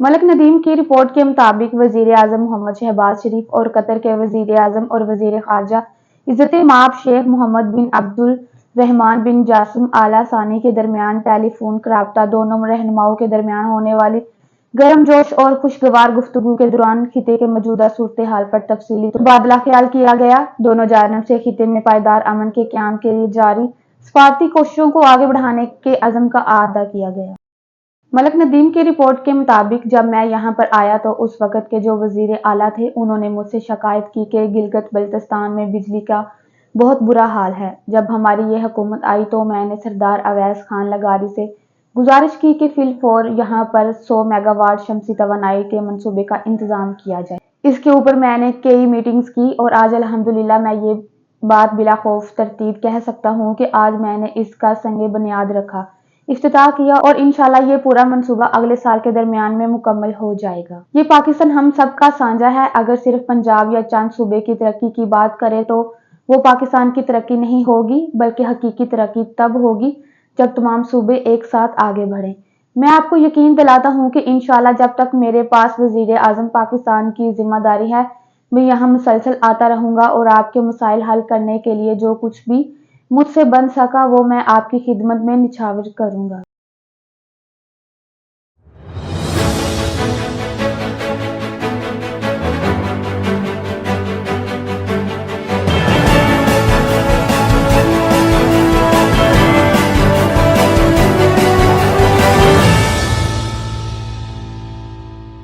मलक नदीम की रिपोर्ट के मुताबिक वजीर आजम मोहम्मद शहबाज शरीफ और कतर के वजीर आजम और वजीर खारजा इज्जत-ए-माब शेख मोहम्मद बिन अब्दुल रहमान बिन जासिम आला सानी के दरमियान टेलीफोन राब्ता दोनों रहनुमाओं के दरमियान होने वाली गर्मजोश और खुशगवार गुफ्तगू के दौरान खिते के मौजूदा सूरत हाल पर तफसीली तबादला ख्याल किया गया। दोनों जानिब से खिते में पायदार अमन के क़याम के लिए जारी सफारती कोशिशों को आगे बढ़ाने के अज़्म का अहाता किया गया। मलक नदीम की रिपोर्ट के मुताबिक जब मैं यहाँ पर आया तो उस वक़्त के जो वज़ीर आला थे उन्होंने मुझसे शिकायत की कि गिलगित बल्तिस्तान में बिजली का बहुत बुरा हाल है। जब हमारी ये हुकूमत आई तो मैंने सरदार अवैस खान लगारी से गुजारिश की कि फिलफौर यहाँ पर 100 मेगावाट शमसी तवानाई के मंसूबे का इंतज़ाम किया जाए। इसके ऊपर मैंने कई मीटिंग्स की और आज अल्हम्दुलिल्लाह मैं ये बात बिला खौफ तरतीब कह सकता हूँ कि आज मैंने इसका संगे बुनियाद रखा, इफ्तिताह किया और इंशाल्लाह ये पूरा मंसूबा अगले साल के दरमियान में मुकम्मल हो जाएगा। ये पाकिस्तान हम सब का साझा है। अगर सिर्फ पंजाब या चंद सूबे की तरक्की की बात करें तो वो पाकिस्तान की तरक्की नहीं होगी, बल्कि हकीकी तरक्की तब होगी जब तमाम सूबे एक साथ आगे बढ़ें। मैं आपको यकीन दिलाता हूँ कि इंशाल्लाह जब तक मेरे पास वज़ीर आज़म पाकिस्तान की जिम्मेदारी है मैं यहाँ मुसलसल आता रहूँगा और आपके मसाइल हल करने के लिए जो कुछ भी मुझसे बन सका वो मैं आपकी खिदमत में निछावर करूँगा।